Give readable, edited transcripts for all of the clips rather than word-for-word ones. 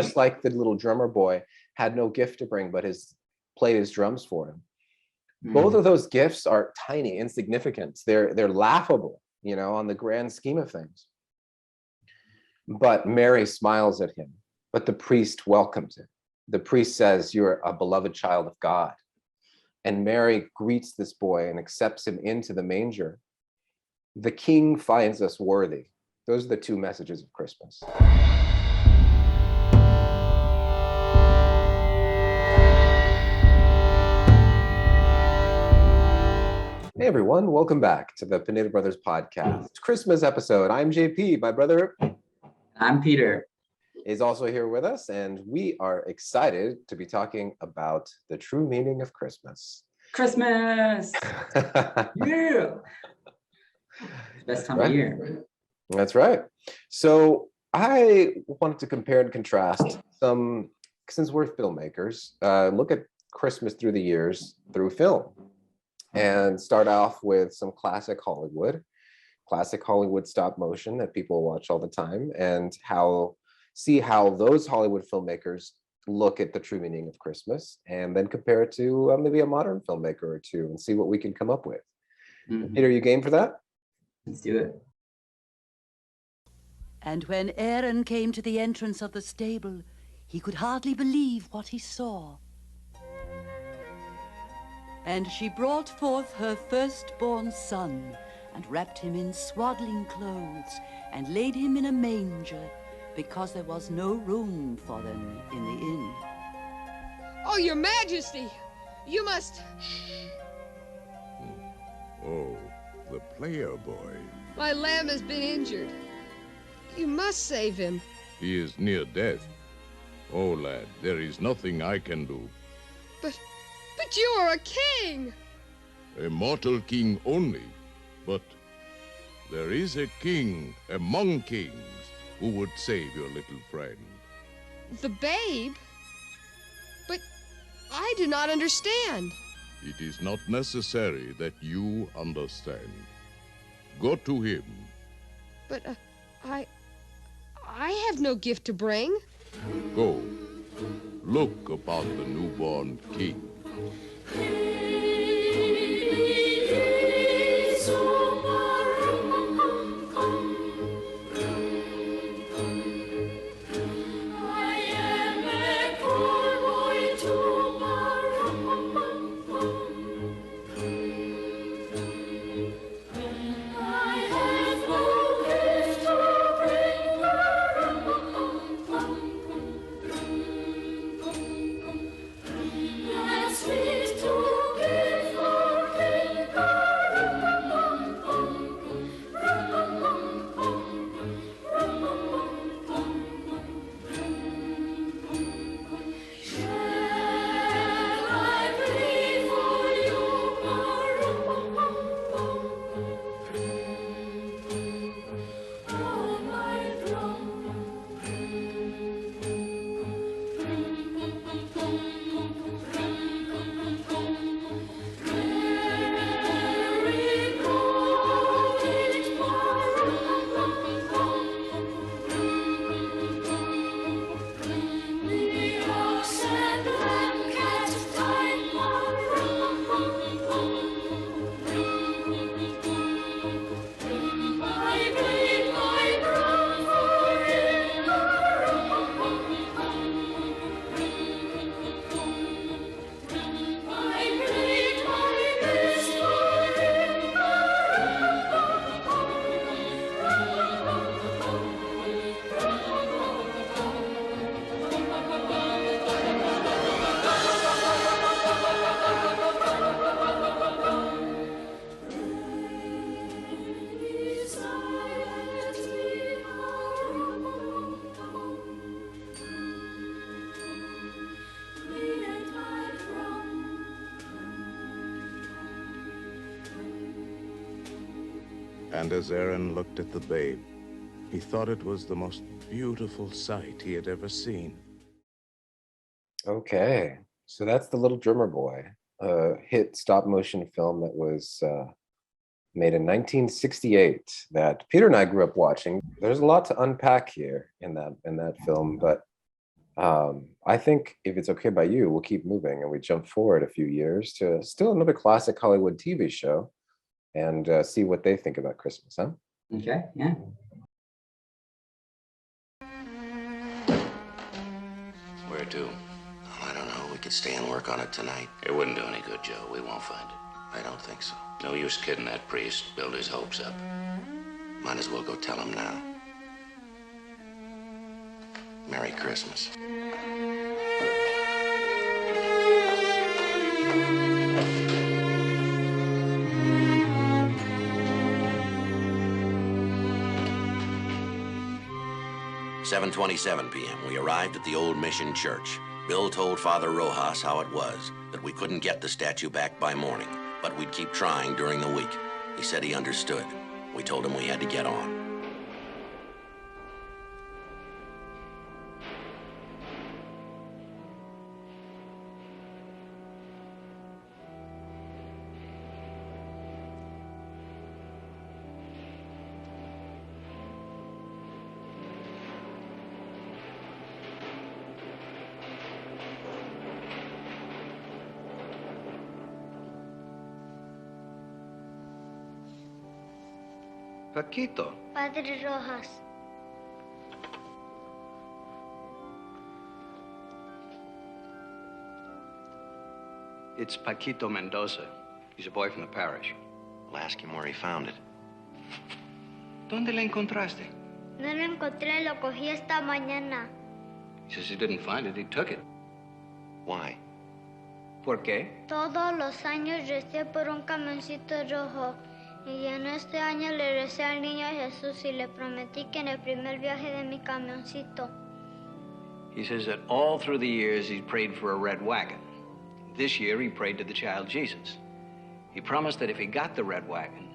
just like the little drummer boy had no gift to bring, but played his drums for him. Both of those gifts are tiny, insignificant. They're laughable, on the grand scheme of things. But Mary smiles at him, but the priest welcomes him. The priest says, "You're a beloved child of God." And Mary greets this boy and accepts him into the manger. The king finds us worthy. Those are the two messages of Christmas. Hey everyone, welcome back to the Pinedo Brothers Podcast. Christmas episode. I'm JP, my brother. I'm Peter. Is also here with us, and we are excited to be talking about the true meaning of Christmas. Christmas! Yeah! Best time of year. That's right. So I wanted to compare and contrast since we're filmmakers, look at Christmas through the years through film. And start off with some classic Hollywood stop motion that people watch all the time, and see how those Hollywood filmmakers look at the true meaning of Christmas, and then compare it to maybe a modern filmmaker or two and see what we can come up with. Peter, you game for that? Let's do it. And when Aaron came to the entrance of the stable, he could hardly believe what he saw. And she brought forth her firstborn son, and wrapped him in swaddling clothes, and laid him in a manger, because there was no room for them in the inn. Oh, your majesty, you must... Oh, the player boy. My lamb has been injured. You must save him. He is near death. Oh, lad, there is nothing I can do. But you are a king! A mortal king only, but there is a king among kings who would save your little friend. The babe? But I do not understand. It is not necessary that you understand. Go to him. But I have no gift to bring. Go. Look upon the newborn king. And as Aaron looked at the babe, he thought it was the most beautiful sight he had ever seen. Okay, so that's The Little Drummer Boy, a hit stop-motion film that was made in 1968 that Peter and I grew up watching. There's a lot to unpack here in that film, but I think if it's okay by you, we'll keep moving and we jump forward a few years to still another classic Hollywood TV show and see what they think about Christmas, huh? Okay, yeah. Where to? I don't know. We could stay and work on it tonight. It wouldn't do any good, Joe. We won't find it. I don't think so. No use kidding that priest. Build his hopes up. Might as well go tell him now. Merry Christmas. "7:27 p.m. We arrived at the old mission church. Bill told Father Rojas how it was, that we couldn't get the statue back by morning, but we'd keep trying during the week. He said he understood. We told him we had to get on. Paquito. Padre Rojas. It's Paquito Mendoza. He's a boy from the parish. We'll ask him where he found it. ¿Dónde le encontraste? No lo encontré, lo cogí esta mañana. He says he didn't find it, he took it. Why? ¿Por qué? Todos los años recé por un camioncito rojo. Y en este año le recé al niño Jesús y le prometí que en el primer viaje de mi camioncito. He says that all through the years he prayed for a red wagon. This year he prayed to the child Jesus. He promised that if he got the red wagon,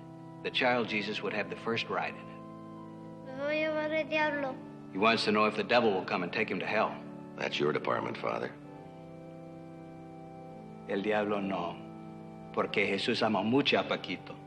the child Jesus would have the first ride in it. Me voy a llevar el diablo. He wants to know if the devil will come and take him to hell. That's your department, Father. El diablo no, porque Jesús ama mucho a Paquito.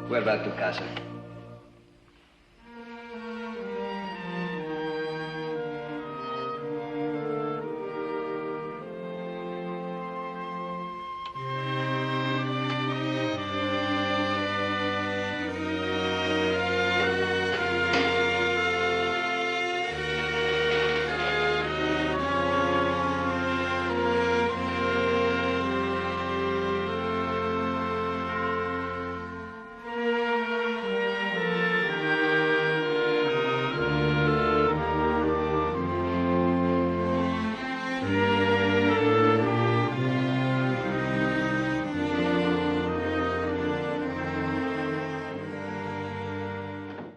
Vuelve a tu casa.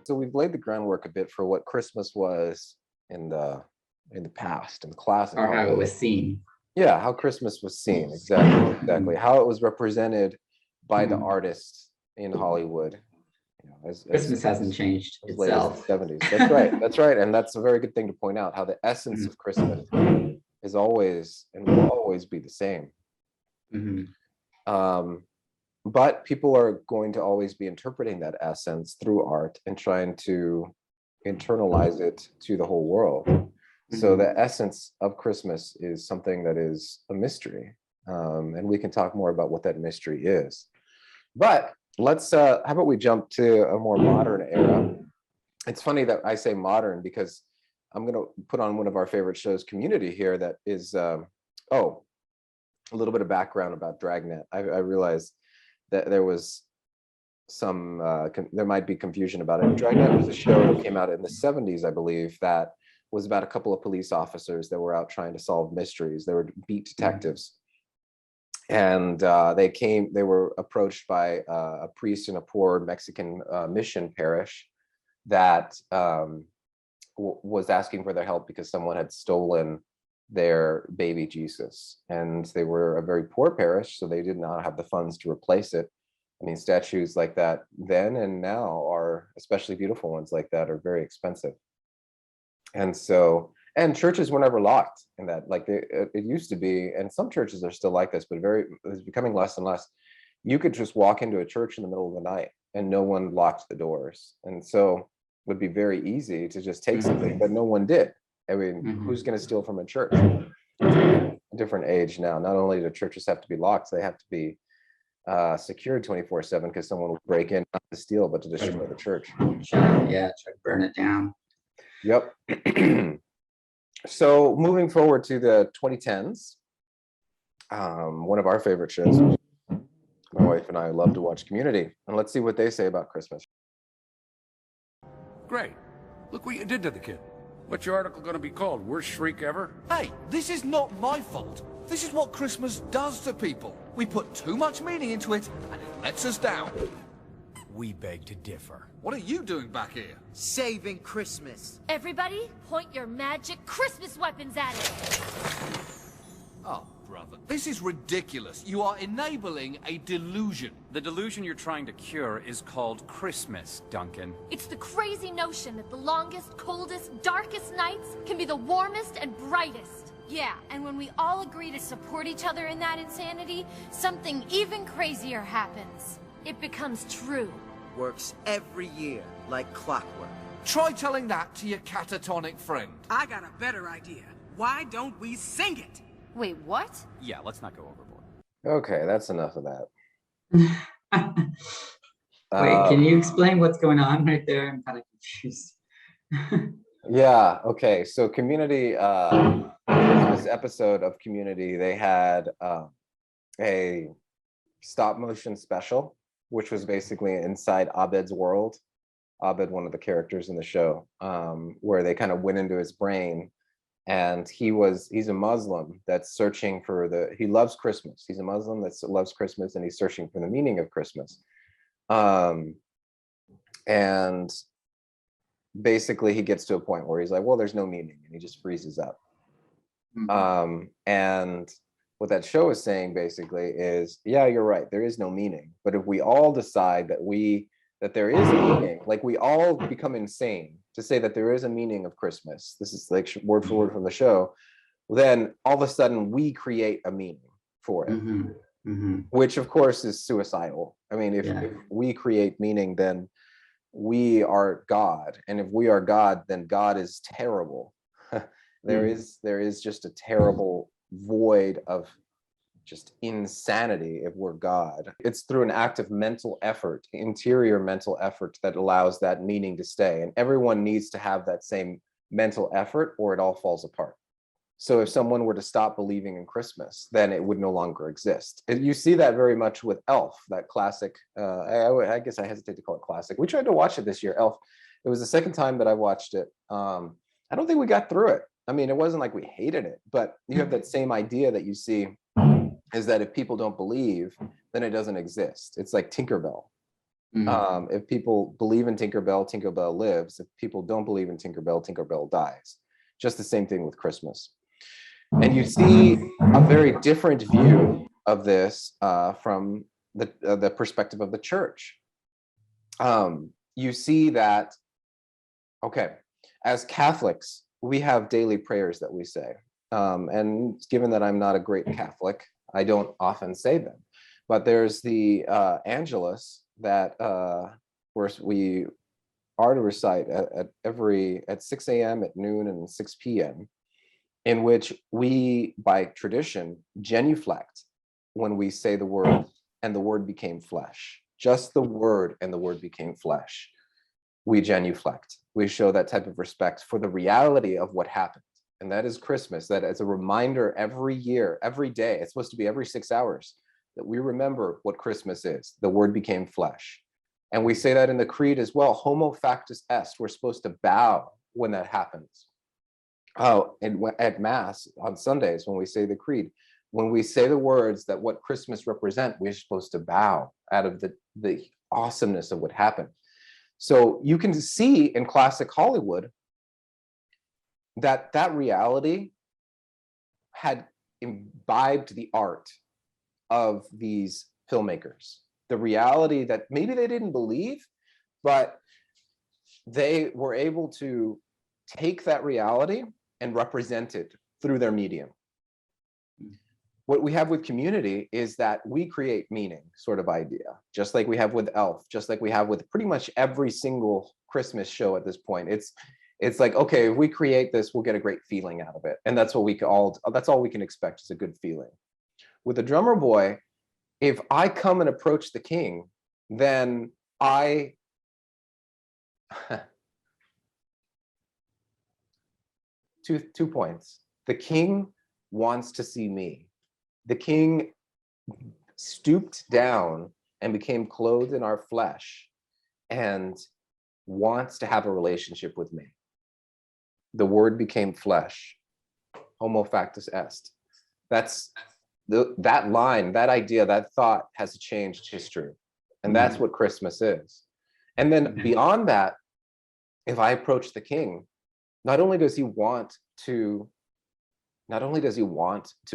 So we've laid the groundwork a bit for what Christmas was in the past, in classic. Or how it was seen. Yeah, how Christmas was seen, exactly. How it was represented by the artists in Hollywood. You know, Christmas hasn't changed as late as itself. the 70s. That's right. That's right. And that's a very good thing to point out, how the essence of Christmas is always and will always be the same. But people are going to always be interpreting that essence through art and trying to internalize it to the whole world. So the essence of Christmas is something that is a mystery. And we can talk more about what that mystery is. But let's, how about we jump to a more modern era? It's funny that I say modern because I'm going to put on one of our favorite shows, Community, here that is, a little bit of background about Dragnet. I realized that there was some, there might be confusion about it. Dragnet was a show that came out in the 70s, I believe, that was about a couple of police officers that were out trying to solve mysteries. They were beat detectives. And they were approached by a priest in a poor Mexican mission parish that was asking for their help because someone had stolen their baby Jesus. And they were a very poor parish, so they did not have the funds to replace it. I mean, statues like that then and now are, especially beautiful ones like that, are very expensive. And so, and churches were never locked in that. Like it used to be, and some churches are still like this, but it's becoming less and less. You could just walk into a church in the middle of the night and no one locked the doors. And so it would be very easy to just take something, but no one did. I mean, who's going to steal from a church? A different age now. Not only do churches have to be locked, they have to be secured 24/7 because someone will break in not to steal, but to destroy the church. Try to burn it down. Yep. So moving forward to the 2010s, one of our favorite shows. My wife and I love to watch Community, and let's see what they say about Christmas. Great. Look what you did to the kid. What's your article going to be called? Worst shriek ever? Hey, this is not my fault. This is what Christmas does to people. We put too much meaning into it, and it lets us down. We beg to differ. What are you doing back here? Saving Christmas. Everybody, point your magic Christmas weapons at it. Oh, brother, this is ridiculous. You are enabling a delusion. The delusion you're trying to cure is called Christmas, Duncan. It's the crazy notion that the longest, coldest, darkest nights can be the warmest and brightest. Yeah, and when we all agree to support each other in that insanity, something even crazier happens. It becomes true. Works every year, like clockwork. Try telling that to your catatonic friend. I got a better idea. Why don't we sing it? Wait, what? Yeah, let's not go overboard. Okay, that's enough of that. Wait, can you explain what's going on right there? I'm kind of confused. Yeah, okay. So Community, this episode of Community, they had a stop motion special, which was basically inside Abed's world. Abed, one of the characters in the show, where they kind of went into his brain. And he's a Muslim that's searching for he loves Christmas. He's a Muslim that loves Christmas, and he's searching for the meaning of Christmas. And basically he gets to a point where he's like, well, there's no meaning, and he just freezes up. And what that show is saying basically is, yeah, you're right, there is no meaning. But if we all decide that there is a meaning, like we all become insane to say that there is a meaning of Christmas, this is like word for word from the show, then all of a sudden we create a meaning for it, which of course is suicidal. I mean, if we create meaning, then we are God. And if we are God, then God is terrible. There is just a terrible void of just insanity if we're God. It's through an act of mental effort, interior mental effort, that allows that meaning to stay. And everyone needs to have that same mental effort, or it all falls apart. So if someone were to stop believing in Christmas, then it would no longer exist. You see that very much with Elf, that classic, I guess I hesitate to call it classic. We tried to watch it this year, Elf. It was the second time that I watched it. I don't think we got through it. I mean, it wasn't like we hated it, but you have that same idea that you see, is that if people don't believe, then it doesn't exist. It's like Tinkerbell. If people believe in Tinkerbell, Tinkerbell lives. If people don't believe in Tinkerbell, Tinkerbell dies. Just the same thing with Christmas. And you see a very different view of this from the perspective of the church. You see that, okay, as Catholics, we have daily prayers that we say. And given that I'm not a great Catholic, I don't often say them. But there's the Angelus that we are to recite at 6 a.m., at noon, and 6 p.m., in which we, by tradition, genuflect when we say the word, and the word became flesh. Just the word, and the word became flesh. We genuflect. We show that type of respect for the reality of what happened. And that is Christmas. That is a reminder every year, every day. It's supposed to be every 6 hours that we remember what Christmas is. The word became flesh. And we say that in the creed as well. Homo factus est. We're supposed to bow when that happens. Oh, and at Mass on Sundays, when we say the creed, when we say the words that what Christmas represent, we're supposed to bow out of the awesomeness of what happened. So you can see in classic Hollywood that reality had imbibed the art of these filmmakers, the reality that maybe they didn't believe, but they were able to take that reality and represent it through their medium. What we have with Community is that we create meaning sort of idea, just like we have with Elf, just like we have with pretty much every single Christmas show at this point. It's like, okay, if we create this, we'll get a great feeling out of it. And that's what that's all we can expect, is a good feeling. With the Drummer Boy, if I come and approach the king, then two points. The king wants to see me. The king stooped down and became clothed in our flesh and wants to have a relationship with me. The word became flesh. Homo factus est. That's that line, that idea, that thought has changed history. And that's what Christmas is. And then beyond that, if I approach the king, not only does he want to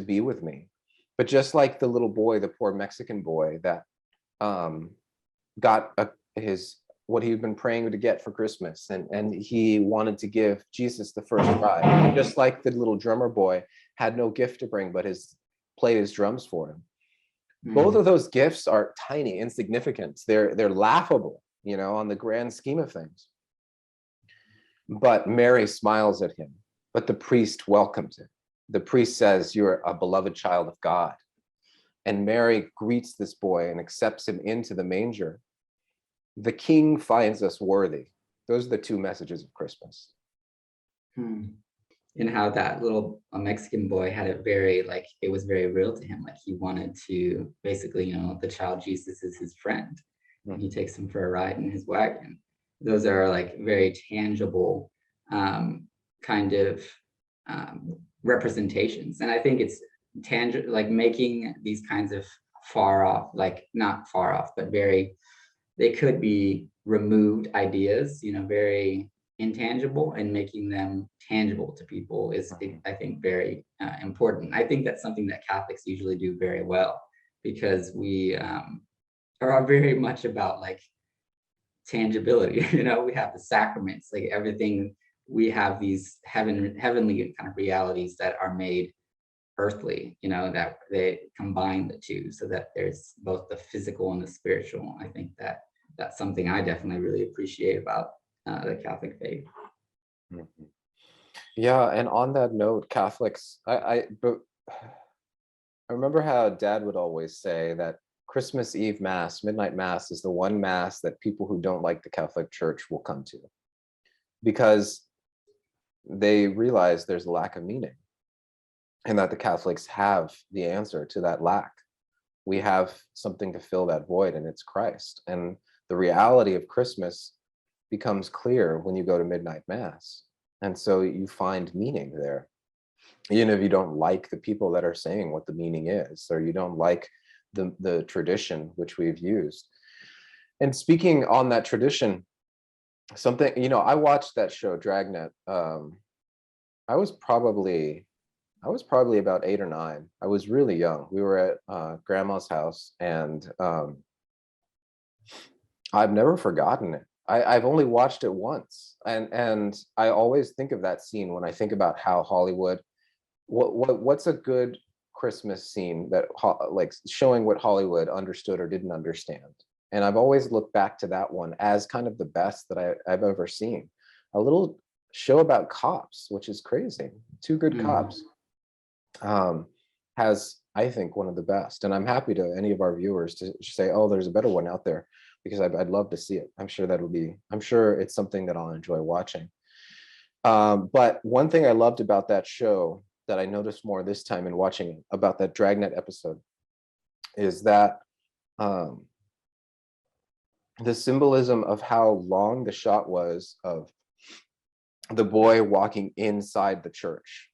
be with me, but just like the little boy, the poor Mexican boy that got what he'd been praying to get for Christmas, and he wanted to give Jesus the first ride, just like the little drummer boy had no gift to bring, but played his drums for him. Both of those gifts are tiny, insignificant. They're laughable, on the grand scheme of things. But Mary smiles at him, but the priest welcomes him. The priest says, "You're a beloved child of God." And Mary greets this boy and accepts him into the manger. The king finds us worthy. Those are the two messages of Christmas. And how that little Mexican boy had it it was very real to him. Like he wanted to basically, the child Jesus is his friend. And he takes him for a ride in his wagon. Those are very tangible kind of representations. And I think it's tangible, making these kinds of far off, not far off, but they could be removed ideas, very intangible, and making them tangible to people is, I think, very important. I think that's something that Catholics usually do very well, because we are very much about tangibility. We have the sacraments, everything. We have these heavenly kind of realities that are made earthly, that they combine the two, so that there's both the physical and the spiritual. I think that's something I definitely really appreciate about the Catholic faith. Yeah, and on that note, Catholics, I remember how Dad would always say that Christmas Eve Mass, Midnight Mass, is the one Mass that people who don't like the Catholic Church will come to, because they realize there's a lack of meaning, and that the Catholics have the answer to that lack. We have something to fill that void, and it's Christ. And the reality of Christmas becomes clear when you go to Midnight Mass. And so you find meaning there. Even if you don't like the people that are saying what the meaning is, or you don't like the tradition which we've used. And speaking on that tradition, I watched that show, Dragnet. I was probably about 8 or 9. I was really young. We were at grandma's house, and I've never forgotten it. I've only watched it once, and I always think of that scene when I think about how Hollywood. What's a good Christmas scene that showing what Hollywood understood or didn't understand? And I've always looked back to that one as kind of the best that I've ever seen. A little show about cops, which is crazy. Two Good Cops has, I think, one of the best. And I'm happy to any of our viewers to say, oh, there's a better one out there, because I'd love to see it. I'm sure it's something that I'll enjoy watching. But one thing I loved about that show that I noticed more this time in watching it, about that Dragnet episode, is that the symbolism of how long the shot was of the boy walking inside the church,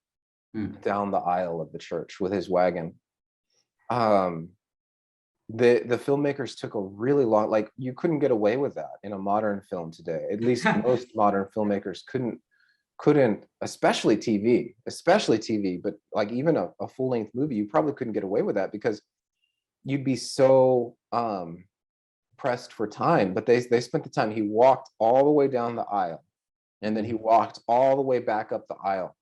down the aisle of the church with his wagon. The filmmakers took a really long, you couldn't get away with that in a modern film today. At least most modern filmmakers couldn't, especially TV, but like even a full-length movie, you probably couldn't get away with that because you'd be so pressed for time. But they spent the time. He walked all the way down the aisle, and then he walked all the way back up the aisle,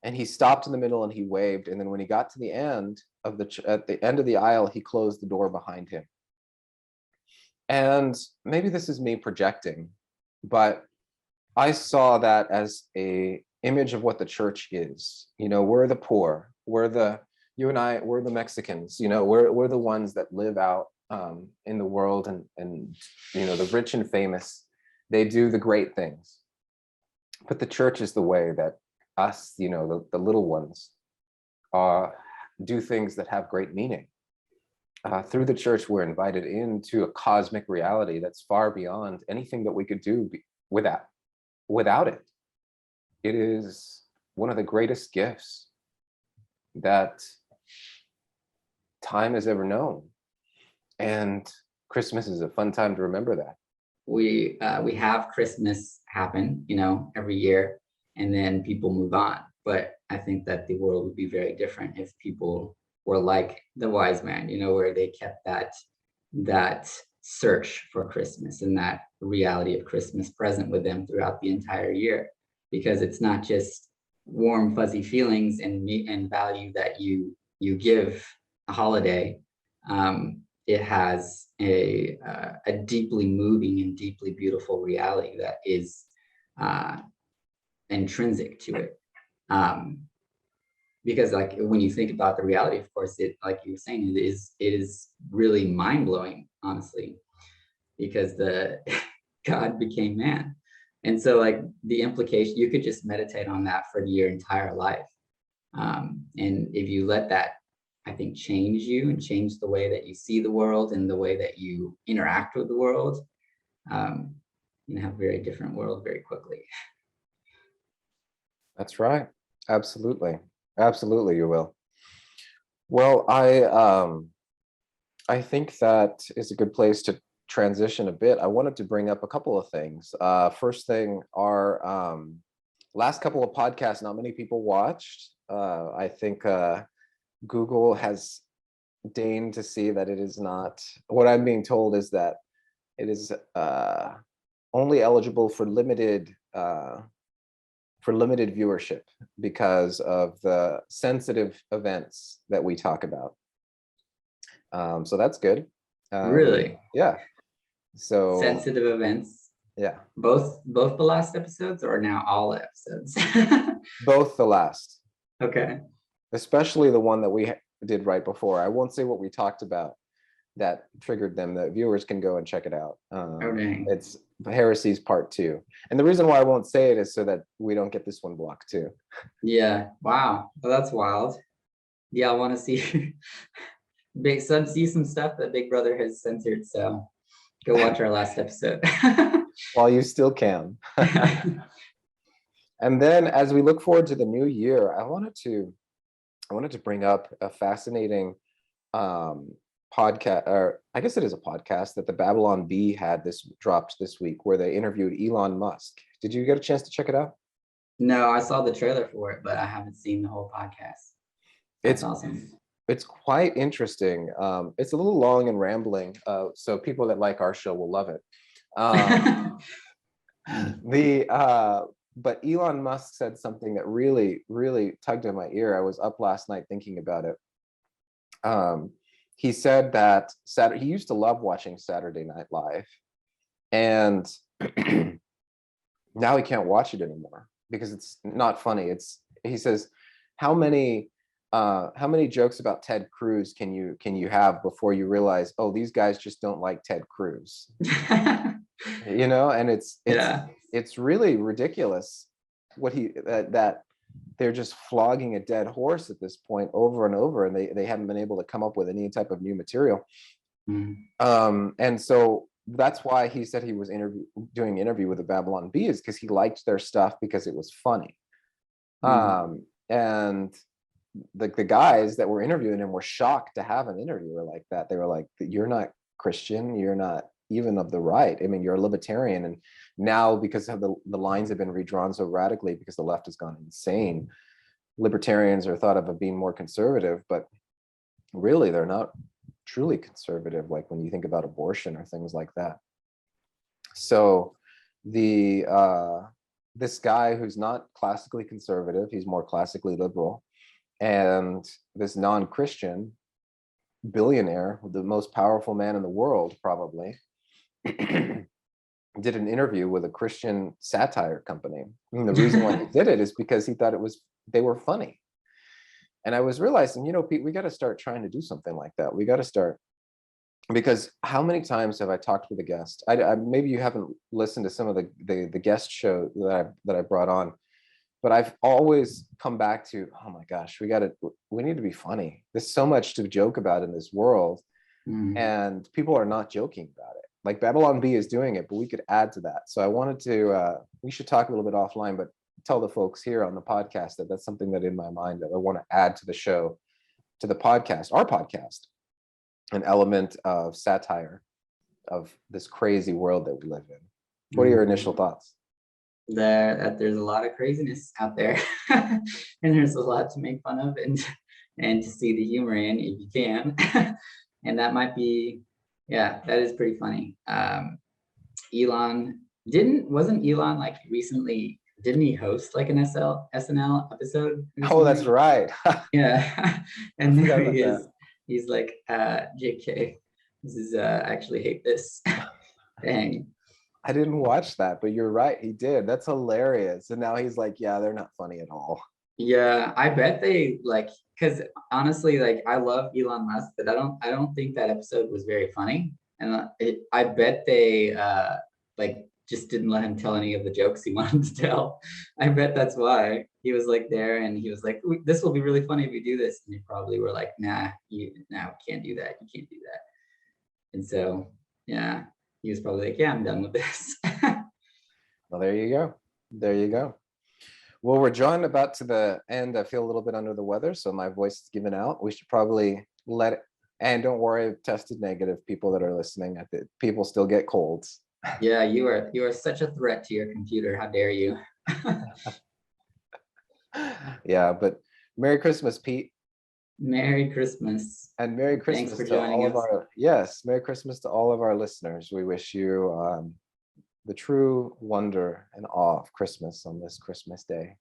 and he stopped in the middle and he waved. And then when he got to the end of at the end of the aisle, he closed the door behind him. And maybe this is me projecting, but I saw that as a image of what the church is. You know, we're the poor, you and I, we're the Mexicans, you know, we're the ones that live out in the world, and you know, the rich and famous, they do the great things. But the church is the way that us, you know, the little ones, do things that have great meaning. Through the church, we're invited into a cosmic reality that's far beyond anything that we could do without it. It is one of the greatest gifts that time has ever known. And Christmas is a fun time to remember that. We have Christmas happen, you know, every year, and then people move on. But I think that the world would be very different if people were like the wise man, you know, where they kept that search for Christmas and that reality of Christmas present with them throughout the entire year, because it's not just warm, fuzzy feelings and value that you give a holiday. It has a deeply moving and deeply beautiful reality that is intrinsic to it. Because like when you think about the reality, of course, it, like you were saying, it is really mind-blowing, honestly, because God became man. And so like the implication, you could just meditate on that for your entire life. And if you let that, I think, change you and change the way that you see the world and the way that you interact with the world, you have a very different world very quickly. That's right. Absolutely. Absolutely, you will. Well, I think that is a good place to transition a bit. I wanted to bring up a couple of things. First thing, our last couple of podcasts, not many people watched. I think Google has deigned to see that it is not, what I'm being told is that it is only eligible for limited viewership because of the sensitive events that we talk about. So that's good. Really? Yeah. So sensitive events. Yeah. Both the last episodes, or now all episodes? Both the last. Okay. Especially the one that we did right before. I won't say what we talked about that triggered them. The viewers can go and check it out. Okay. It's Heresies Part 2. And the reason why I won't say it is so that we don't get this one blocked too. Yeah. Wow. Well, that's wild. Yeah, I want to see see some stuff that Big Brother has censored. So go watch our last episode. While you still can. And then as we look forward to the new year, I wanted to bring up a fascinating podcast, or I guess it is a podcast that the Babylon Bee had dropped this week, where they interviewed Elon Musk. Did you get a chance to check it out? No, I saw the trailer for it, but I haven't seen the whole podcast. That's awesome. It's quite interesting. It's a little long and rambling, so people that like our show will love it. But Elon Musk said something that really, really tugged at my ear. I was up last night thinking about it. He said that he used to love watching Saturday Night Live, and now he can't watch it anymore because it's not funny. He says, how many jokes about Ted Cruz can you have before you realize, oh, these guys just don't like Ted Cruz? You know, and it's really ridiculous that they're just flogging a dead horse at this point over and over, and they haven't been able to come up with any type of new material. And so that's why he said he was doing an interview with the Babylon Bee, is because he liked their stuff because it was funny. And the guys that were interviewing him were shocked to have an interviewer like that. They were like, you're not Christian, you're not even of the right. I mean, you're a libertarian, and now because of the lines have been redrawn so radically because the left has gone insane, libertarians are thought of as being more conservative, but really they're not truly conservative, like when you think about abortion or things like that. So this guy who's not classically conservative, he's more classically liberal, and this non-Christian billionaire, the most powerful man in the world probably, did an interview with a Christian satire company. And the reason why he did it is because he thought they were funny. And I was realizing, Pete, we got to start trying to do something like that. We got to start, because how many times have I talked with a guest? I maybe you haven't listened to some of the guest show that I brought on, but I've always come back to, oh my gosh, we need to be funny. There's so much to joke about in this world, and people are not joking about it. Like Babylon Bee is doing it, but we could add to that. So I wanted to, we should talk a little bit offline, but tell the folks here on the podcast that that's something that in my mind that I want to add to the show, to the podcast, our podcast, an element of satire of this crazy world that we live in. What are your initial thoughts? There's a lot of craziness out there, and there's a lot to make fun of and to see the humor in if you can. And that might be, yeah, that is pretty funny. Wasn't Elon like recently, didn't he host like an SNL episode recently? Oh, that's right. Yeah. And there he is. He's like, JK, this is I actually hate this. Dang. I didn't watch that, but you're right, he did. That's hilarious. And now he's like, yeah, they're not funny at all. Yeah, I bet they like, because honestly, like I love Elon Musk, but I don't think that episode was very funny. And I bet they like just didn't let him tell any of the jokes he wanted to tell. I bet that's why he was like there, and he was like, this will be really funny if we do this. And they probably were like, nah, we can't do that. You can't do that. And so, yeah, he was probably like, yeah, I'm done with this. Well, there you go. There you go. Well, we're drawing about to the end. I feel a little bit under the weather, so my voice is giving out. We should probably let it, and don't worry, I've tested negative. People that are listening, people still get colds. Yeah, you are such a threat to your computer. How dare you? Yeah, but Merry Christmas, Pete. Merry Christmas. And Merry Christmas for to joining all of us. yes, Merry Christmas to all of our listeners. We wish you the true wonder and awe of Christmas on this Christmas day.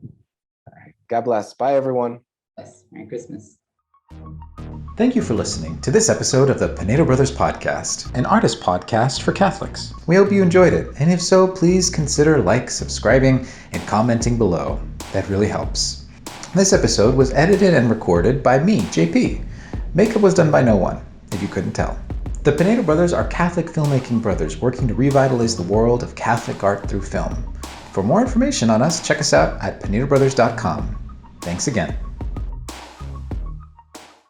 All right. God bless. Bye, everyone. Yes, Merry Christmas. Thank you for listening to this episode of the Pinedo Brothers Podcast, an artist podcast for Catholics. We hope you enjoyed it, and if so, please consider subscribing, and commenting below. That really helps. This episode was edited and recorded by me, JP. Makeup was done by no one, if you couldn't tell. The Pinedo Brothers are Catholic filmmaking brothers working to revitalize the world of Catholic art through film. For more information on us, check us out at pinedobrothers.com. Thanks again.